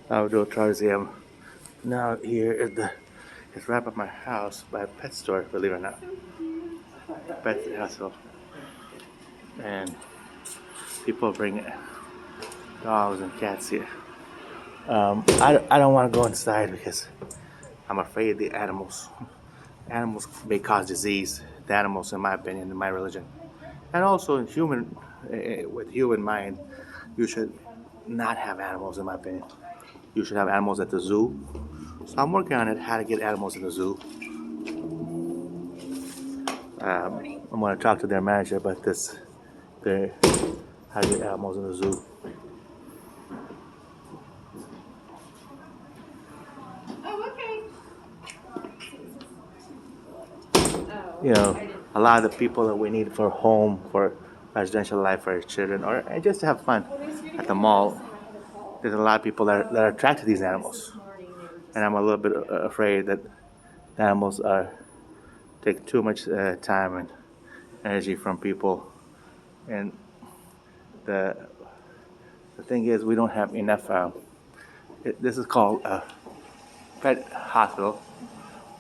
Abdull Tarzi. I'm now here at it's right by my house by a pet store, believe it or not. Pet hospital. And people bring dogs and cats here. I don't want to go inside because I'm afraid of the animals. Animals may cause disease. The animals, in my opinion, in my religion. And also in with human mind, you should not have animals, in my opinion. You should have animals at the zoo. So I'm working on it, how to get animals in the zoo. I'm going to talk to their manager about this, their, how to get animals in the zoo. You know, a lot of the people that we need for home, for residential life for our children, or and just to have fun at the mall. There's a lot of people that are attracted to these animals, and I'm a little bit afraid that the animals take too much time and energy from people. And the the thing is, we don't have enough. This is called a pet hospital.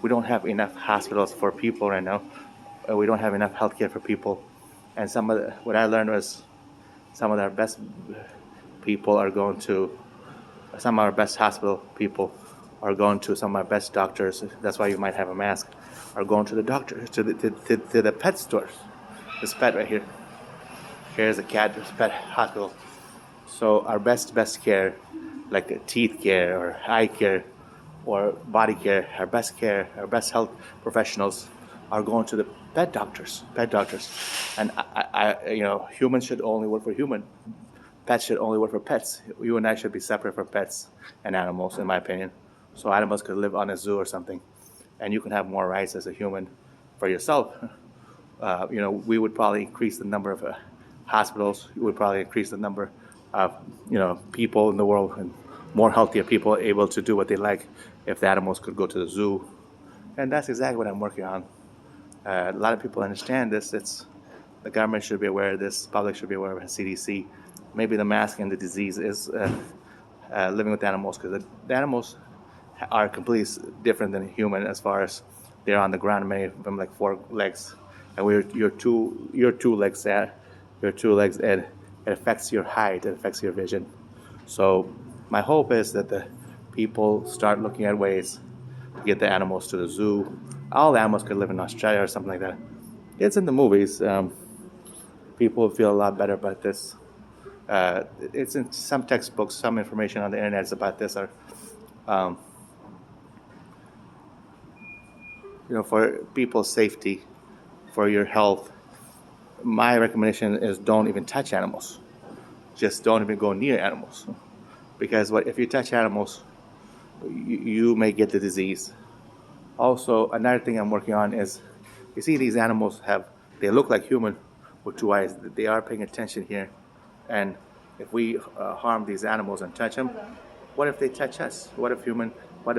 We don't have enough hospitals for people right now. We don't have enough healthcare for people. And what I learned was some of our best people are going to some of our best hospital people are going to some of our best doctors. That's why you might have a mask. Are going to the doctor to the pet stores. This pet right here. Here's a cat. This pet hospital. So our best care, like teeth care or eye care or body care, our best health professionals are going to the pet doctors. And humans should only work for human. Pets should only work for pets. You and I should be separate from pets and animals, in my opinion. So animals could live on a zoo or something, and you can have more rights as a human for yourself. We would probably increase the number of hospitals. We would probably increase the number of people in the world, and more healthier people able to do what they like if the animals could go to the zoo. And that's exactly what I'm working on. A lot of people understand this. The government should be aware of this. Public should be aware of CDC. Maybe the mask and the disease is living with animals, because the animals are completely different than a human as far as they're on the ground. Many of them like four legs, and your two legs, and it affects your height, it affects your vision. So my hope is that the people start looking at ways to get the animals to the zoo. All the animals could live in Australia or something like that. It's in the movies. People feel a lot better about this. It's in some textbooks, some information on the internet about this are, for people's safety, for your health. My recommendation is don't even touch animals. Just don't even go near animals, because if you touch animals, you may get the disease. Also, another thing I'm working on is, you see these animals they look like human with two eyes. They are paying attention here. And if we harm these animals and touch them, what if they touch us? What if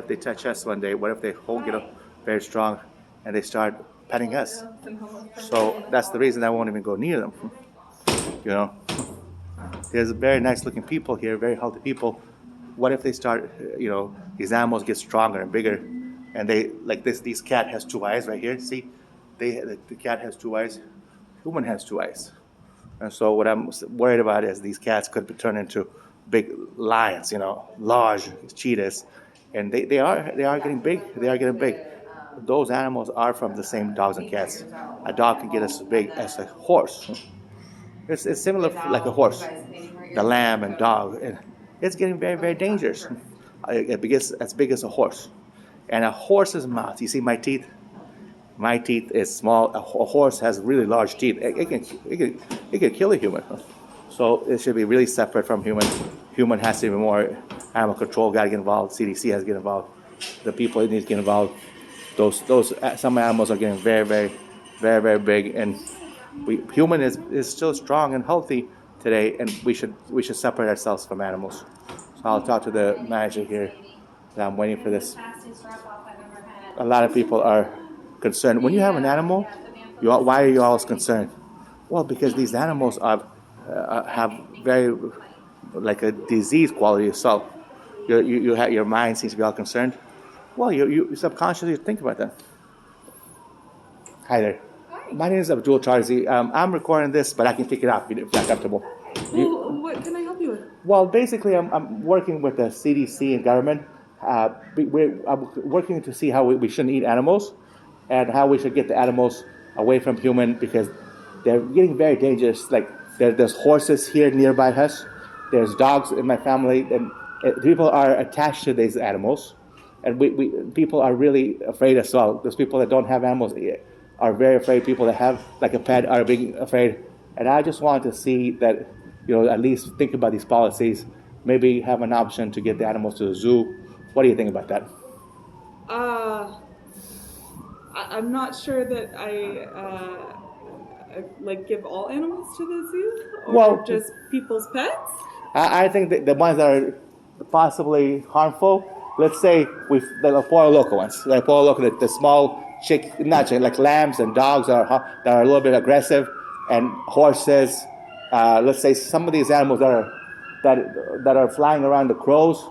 they touch us one day? What if they get up very strong and they start petting us? So that's the reason I won't even go near them. You know, there's very nice looking people here, very healthy people. What if they start, these animals get stronger and bigger, and they like this? This cat has two eyes right here. See, the cat has two eyes. Human has two eyes. And so what I'm worried about is these cats could be turned into big lions, large cheetahs, and they are getting big. They are getting big. Those animals are from the same dogs and cats. A dog can get as big as a horse. It's similar like a horse, the lamb and dog, and it's getting very, very dangerous. As big as a horse, and a horse's mouth. You see my teeth. My teeth is small. A horse has really large teeth. It can kill a human. So it should be really separate from human. Human has to be more. Animal control got to get involved. CDC has to get involved. The people need to get involved. Some animals are getting very, very, very, very big, and human is still strong and healthy today, and we should separate ourselves from animals. So I'll talk to the manager here. I'm waiting for this. A lot of people are concerned. When you have an animal, why are you always concerned? Well, because these animals have very like a disease quality itself. your mind seems to be all concerned. Well, you subconsciously think about that. Hi there. Hi. My name is Abdull Tarzi. I'm recording this, but I can take it off if you're not comfortable. Well, what can I help you with? Well, basically, I'm working with the CDC and government. I'm working to see how we shouldn't eat animals and how we should get the animals away from human because they're getting very dangerous. Like there's horses here nearby us. There's dogs in my family, and people are attached to these animals. And we people are really afraid as well. Those people that don't have animals are very afraid. People that have like a pet are being afraid. And I just want to see that, at least think about these policies. Maybe have an option to get the animals to the zoo. What do you think about that? I'm not sure that I give all animals to the zoo, or just people's pets. I think that the ones that are possibly harmful. Let's say the Pollo Loco ones, like Pollo Loco, the small like lambs and dogs that are a little bit aggressive, and horses. Let's say some of these animals that are flying around, the crows,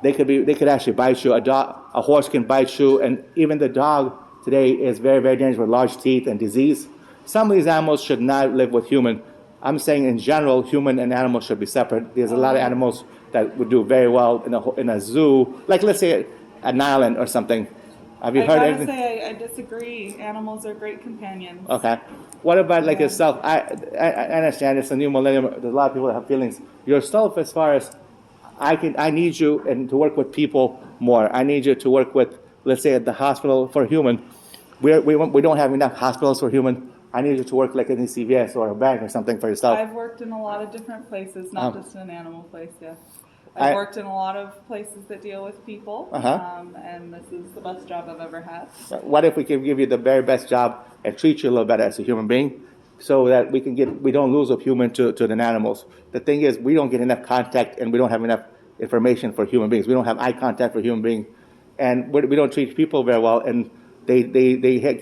they could actually bite you. A horse can bite you, and even the dog today is very, very dangerous with large teeth and disease. Some of these animals should not live with human. I'm saying in general, human and animals should be separate. There's a lot of animals that would do very well in a zoo, like let's say an island or something. Have you heard anything? I gotta say, I disagree. Animals are great companions. Okay. What about like yourself? I understand it's a new millennium. There's a lot of people that have feelings. Yourself, as far as I need you and to work with people more. I need you to work with, let's say, at the hospital for human. We don't have enough hospitals for human. I need you to work like in a CVS or a bank or something for yourself. I've worked in a lot of different places, not just an animal place. Yeah, I've worked in a lot of places that deal with people, and this is the best job I've ever had. What if we can give you the very best job and treat you a little better as a human being, so that we don't lose a human to the animals? The thing is, we don't get enough contact, and we don't have enough information for human beings. We don't have eye contact for human beings, and we don't treat people very well. And they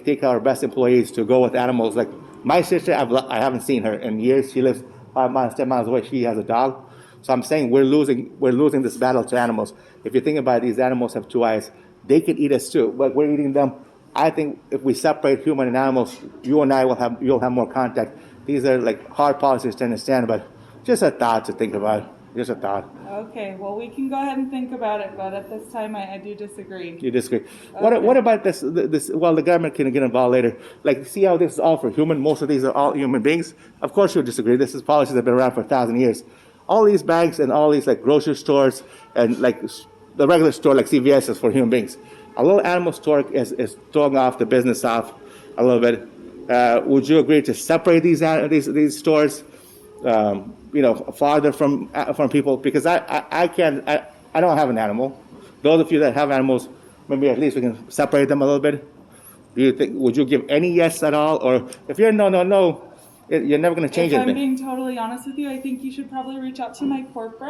take our best employees to go with animals. Like my sister, I haven't seen her in years. She lives 5 miles, 10 miles away. She has a dog. So I'm saying we're losing this battle to animals. If you think about it, these animals have two eyes. They can eat us too, but we're eating them. I think if we separate human and animals, you and I you'll have more contact. These are like hard policies to understand, but just a thought to think about. Just a thought. Okay, well, we can go ahead and think about it, but at this time, I do disagree. You disagree. Okay. What about this? Well, the government can get involved later. Like, see how this is all for human? Most of these are all human beings. Of course, you'll disagree. This is policies that have been around for 1,000 years. All these banks and all these like grocery stores and like the regular store like CVS is for human beings. A little animal store is throwing off the business off a little bit. Would you agree to separate these stores? Farther from people, because I don't have an animal. Those of you that have animals, maybe at least we can separate them a little bit. Do you think? Would you give any yes at all, or if you're no, you're never going to change anything? If I'm being totally honest with you, I think you should probably reach out to my corporate.